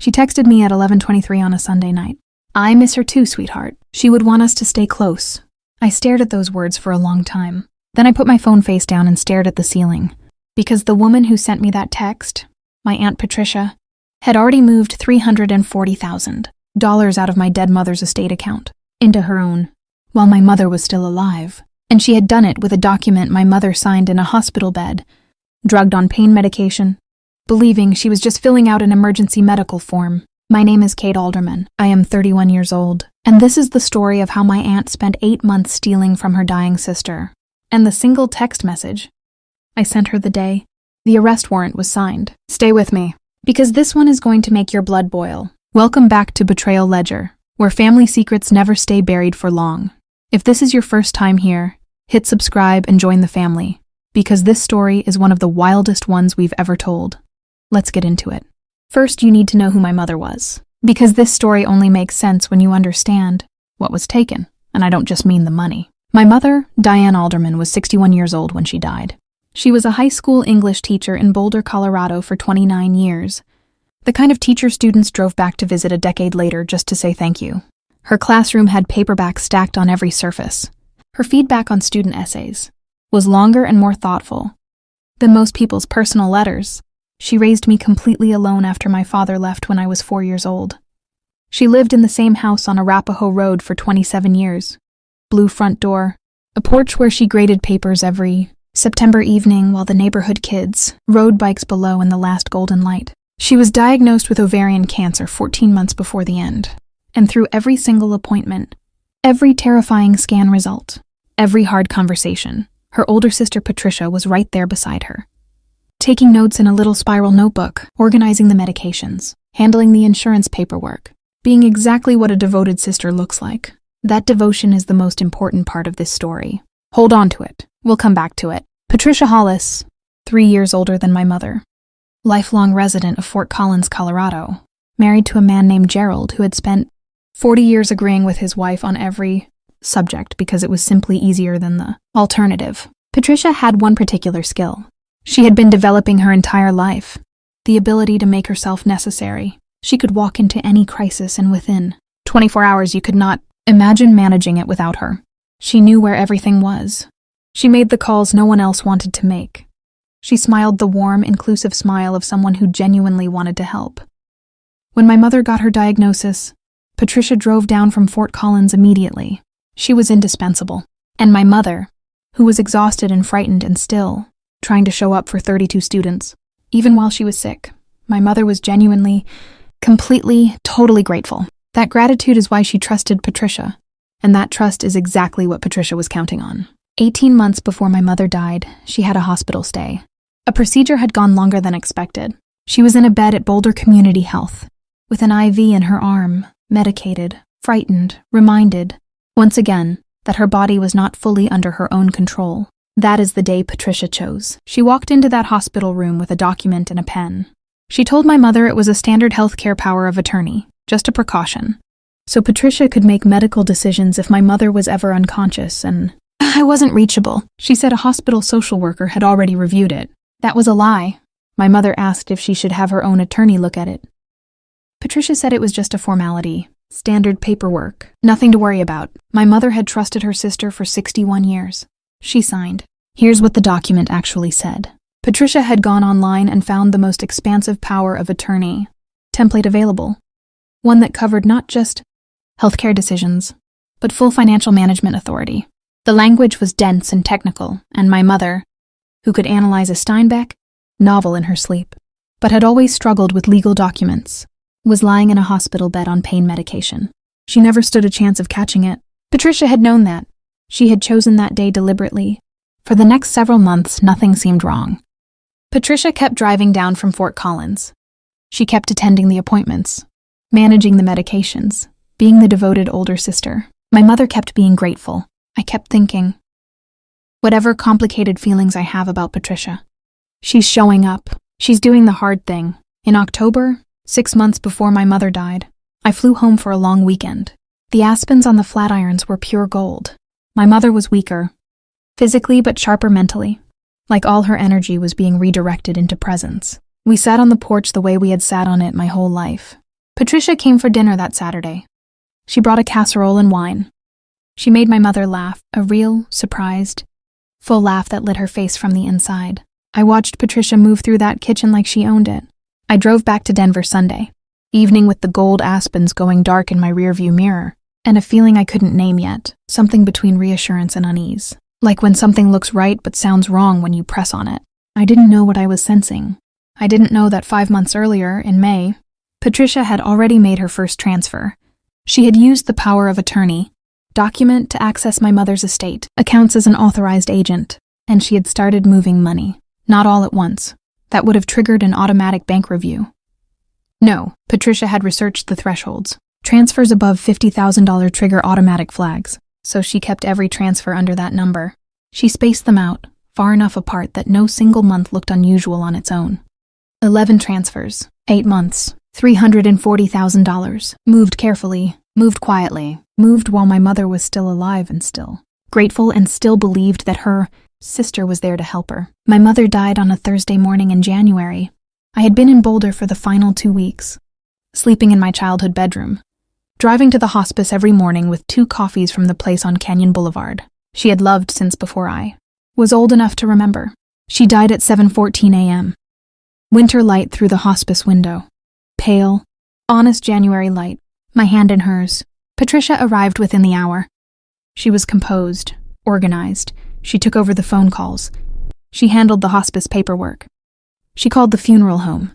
She texted me at 11:23 on a Sunday night. "I miss her too, sweetheart. She would want us to stay close." I stared at those words for a long time. Then I put my phone face down and stared at the ceiling. Because the woman who sent me that text, my Aunt Patricia, had already moved $340,000 out of my dead mother's estate account into her own, while my mother was still alive. And she had done it with a document my mother signed in a hospital bed, drugged on pain medication, believing she was just filling out an emergency medical form. My name is Kate Alderman. I am 31 years old, and this is the story of how my aunt spent 8 months stealing from her dying sister. And the single text message I sent her the day the arrest warrant was signed. Stay with me, because this one is going to make your blood boil. Welcome back to BetrayalLedger, where family secrets never stay buried for long. If this is your first time here, hit subscribe and join the family, because this story is one of the wildest ones we've ever told. Let's get into it. First, you need to know who my mother was, because this story only makes sense when you understand what was taken, and I don't just mean the money. My mother, Diane Alderman, was 61 years old when she died. She was a high school English teacher in Boulder, Colorado for 29 years, the kind of teacher students drove back to visit a decade later just to say thank you. Her classroom had paperbacks stacked on every surface. Her feedback on student essays was longer and more thoughtful than most people's personal letters. She raised me completely alone after my father left when I was 4 years old. She lived in the same house on Arapahoe Road for 27 years. Blue front door, a porch where she graded papers every September evening while the neighborhood kids rode bikes below in the last golden light. She was diagnosed with ovarian cancer 14 months before the end. And through every single appointment, every terrifying scan result, every hard conversation, her older sister Patricia was right there beside her, taking notes in a little spiral notebook, organizing the medications, handling the insurance paperwork, being exactly what a devoted sister looks like. That devotion is the most important part of this story. Hold on to it. We'll come back to it. Patricia Hollis, 3 years older than my mother, lifelong resident of Fort Collins, Colorado, married to a man named Gerald who had spent 40 years agreeing with his wife on every subject because it was simply easier than the alternative. Patricia had one particular skill. She had been developing her entire life, the ability to make herself necessary. She could walk into any crisis and within 24 hours you could not imagine managing it without her. She knew where everything was. She made the calls no one else wanted to make. She smiled the warm, inclusive smile of someone who genuinely wanted to help. When my mother got her diagnosis, Patricia drove down from Fort Collins immediately. She was indispensable. And my mother, who was exhausted and frightened and still trying to show up for 32 students, even while she was sick, my mother was genuinely, completely, totally grateful. That gratitude is why she trusted Patricia, and that trust is exactly what Patricia was counting on. 18 months before my mother died, she had a hospital stay. A procedure had gone longer than expected. She was in a bed at Boulder Community Health, with an IV in her arm, medicated, frightened, reminded, once again, that her body was not fully under her own control. That is the day Patricia chose. She walked into that hospital room with a document and a pen. She told my mother it was a standard healthcare power of attorney, just a precaution, so Patricia could make medical decisions if my mother was ever unconscious and I wasn't reachable. She said a hospital social worker had already reviewed it. That was a lie. My mother asked if she should have her own attorney look at it. Patricia said it was just a formality, standard paperwork, nothing to worry about. My mother had trusted her sister for 61 years. She signed. Here's what the document actually said. Patricia had gone online and found the most expansive power of attorney template available, one that covered not just healthcare decisions, but full financial management authority. The language was dense and technical, and my mother, who could analyze a Steinbeck novel in her sleep, but had always struggled with legal documents, was lying in a hospital bed on pain medication. She never stood a chance of catching it. Patricia had known that. She had chosen that day deliberately. For the next several months, nothing seemed wrong. Patricia kept driving down from Fort Collins. She kept attending the appointments, managing the medications, being the devoted older sister. My mother kept being grateful. I kept thinking, whatever complicated feelings I have about Patricia, she's showing up. She's doing the hard thing. In October, 6 months before my mother died, I flew home for a long weekend. The aspens on the Flatirons were pure gold. My mother was weaker, physically but sharper mentally. Like all her energy was being redirected into presence. We sat on the porch the way we had sat on it my whole life, Patricia came for dinner that Saturday. She brought a casserole and wine. She made my mother laugh, a real, surprised, full laugh that lit her face from the inside. I watched Patricia move through that kitchen like she owned it. I drove back to Denver Sunday, evening with the gold aspens going dark in my rearview mirror, and a feeling I couldn't name yet, something between reassurance and unease. Like when something looks right but sounds wrong when you press on it. I didn't know what I was sensing. I didn't know that 5 months earlier, in May, Patricia had already made her first transfer. She had used the power of attorney, document to access my mother's estate, accounts as an authorized agent, and she had started moving money. Not all at once. That would have triggered an automatic bank review. No, Patricia had researched the thresholds. Transfers above $50,000 trigger automatic flags, so she kept every transfer under that number. She spaced them out, far enough apart that no single month looked unusual on its own. 11 transfers, 8 months, $340,000. Moved carefully, moved quietly, moved while my mother was still alive and still grateful and still believed that her sister was there to help her. My mother died on a Thursday morning in January. I had been in Boulder for the final 2 weeks, sleeping in my childhood bedroom, driving to the hospice every morning with 2 coffees from the place on Canyon Boulevard. She had loved since before I was old enough to remember. She died at 7:14 a.m. Winter light through the hospice window. Pale, honest January light, my hand in hers. Patricia arrived within the hour. She was composed, organized. She took over the phone calls. She handled the hospice paperwork. She called the funeral home.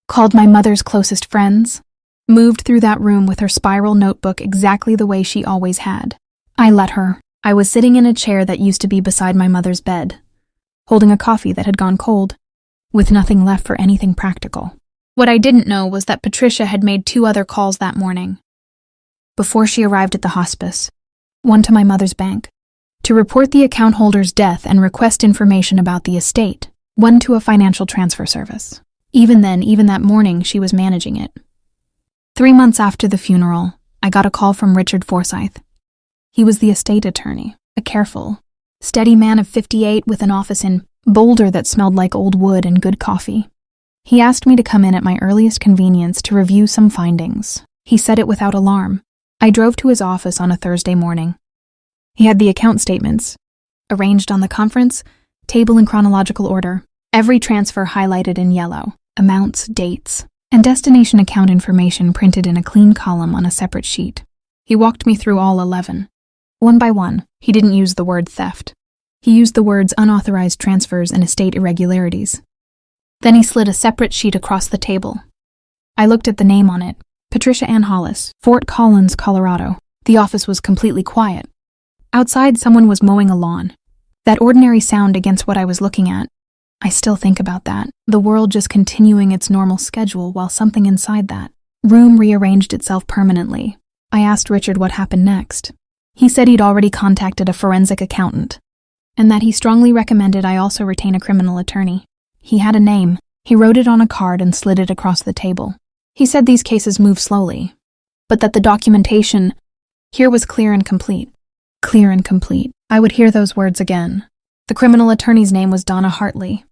Called my mother's closest friends. Moved through that room with her spiral notebook exactly the way she always had. I let her. I was sitting in a chair that used to be beside my mother's bed, holding a coffee that had gone cold, with nothing left for anything practical. What I didn't know was that Patricia had made 2 other calls that morning, before she arrived at the hospice. One to my mother's bank, to report the account holder's death and request information about the estate. One to a financial transfer service. Even then, even that morning, she was managing it. 3 months after the funeral, I got a call from Richard Forsyth. He was the estate attorney, a careful, steady man of 58 with an office in Boulder that smelled like old wood and good coffee. He asked me to come in at my earliest convenience to review some findings. He said it without alarm. I drove to his office on a Thursday morning. He had the account statements, arranged on the conference table in chronological order, every transfer highlighted in yellow, amounts, dates, and destination account information printed in a clean column on a separate sheet. He walked me through all 11. One by one, he didn't use the word theft. He used the words unauthorized transfers and estate irregularities. Then he slid a separate sheet across the table. I looked at the name on it, Patricia Ann Hollis, Fort Collins, Colorado. The office was completely quiet. Outside, someone was mowing a lawn. That ordinary sound against what I was looking at. I still think about that. The world just continuing its normal schedule while something inside that room rearranged itself permanently. I asked Richard what happened next. He said he'd already contacted a forensic accountant, and that he strongly recommended I also retain a criminal attorney. He had a name. He wrote it on a card and slid it across the table. He said these cases move slowly, but that the documentation here was clear and complete. Clear and complete. I would hear those words again. The criminal attorney's name was Donna Hartley.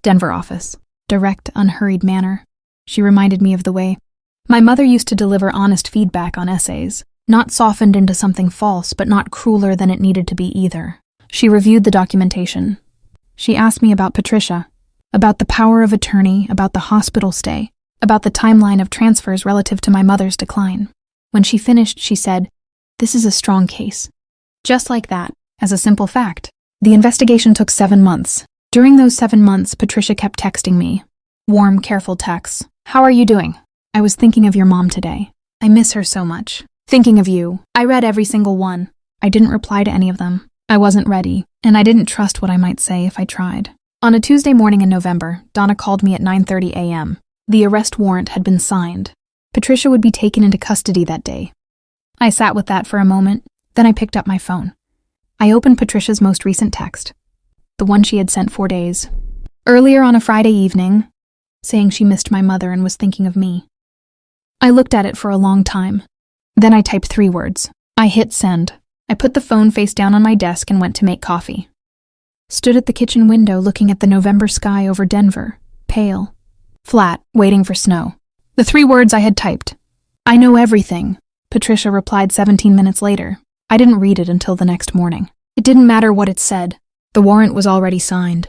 Denver office. Direct, unhurried manner. She reminded me of the way my mother used to deliver honest feedback on essays, not softened into something false, but not crueler than it needed to be either. She reviewed the documentation. She asked me about Patricia, about the power of attorney, about the hospital stay, about the timeline of transfers relative to my mother's decline. When she finished, she said, "This is a strong case." Just like that, as a simple fact. The investigation took 7 months. During those 7 months, Patricia kept texting me. Warm, careful texts. "How are you doing? I was thinking of your mom today. I miss her so much. Thinking of you." I read every single one. I didn't reply to any of them. I wasn't ready, and I didn't trust what I might say if I tried. On a Tuesday morning in November, Donna called me at 9:30 a.m. The arrest warrant had been signed. Patricia would be taken into custody that day. I sat with that for a moment, then I picked up my phone. I opened Patricia's most recent text, the one she had sent 4 days earlier on a Friday evening, saying she missed my mother and was thinking of me. I looked at it for a long time. Then I typed 3 words. I hit send. I put the phone face down on my desk and went to make coffee. Stood at the kitchen window looking at the November sky over Denver, pale, flat, waiting for snow. The 3 words I had typed. I know everything, Patricia replied 17 minutes later. I didn't read it until the next morning. It didn't matter what it said. The warrant was already signed.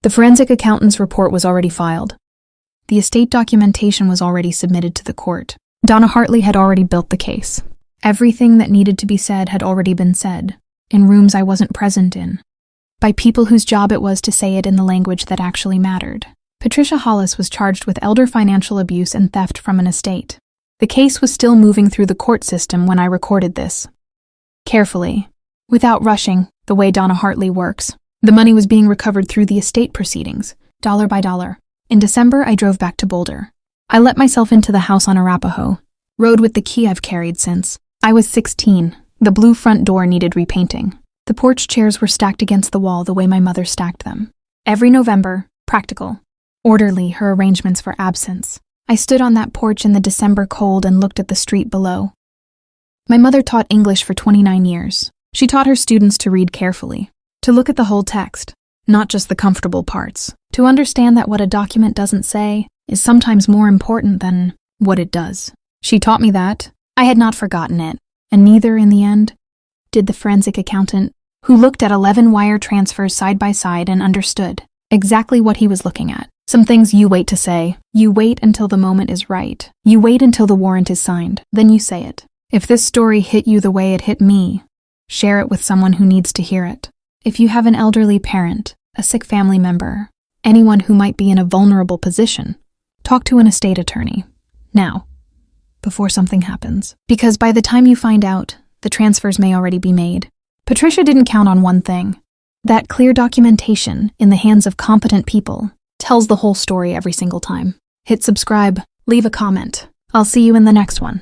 The forensic accountant's report was already filed. The estate documentation was already submitted to the court. Donna Hartley had already built the case. Everything that needed to be said had already been said, in rooms I wasn't present in, by people whose job it was to say it in the language that actually mattered. Patricia Hollis was charged with elder financial abuse and theft from an estate. The case was still moving through the court system when I recorded this. Carefully, without rushing, the way Donna Hartley works. The money was being recovered through the estate proceedings, dollar by dollar. In December, I drove back to Boulder. I let myself into the house on Arapahoe, rode with the key I've carried since. I was 16. The blue front door needed repainting. The porch chairs were stacked against the wall the way my mother stacked them. Every November, practical, orderly, her arrangements for absence. I stood on that porch in the December cold and looked at the street below. My mother taught English for 29 years. She taught her students to read carefully, to look at the whole text, not just the comfortable parts, to understand that what a document doesn't say is sometimes more important than what it does. She taught me that. I had not forgotten it, and neither, in the end, did the forensic accountant, who looked at 11 wire transfers side by side and understood exactly what he was looking at. Some things you wait to say. You wait until the moment is right. You wait until the warrant is signed. Then you say it. If this story hit you the way it hit me, share it with someone who needs to hear it. If you have an elderly parent, a sick family member, anyone who might be in a vulnerable position, talk to an estate attorney. Now, before something happens. Because by the time you find out, the transfers may already be made. Patricia didn't count on one thing. That clear documentation in the hands of competent people tells the whole story every single time. Hit subscribe, leave a comment. I'll see you in the next one.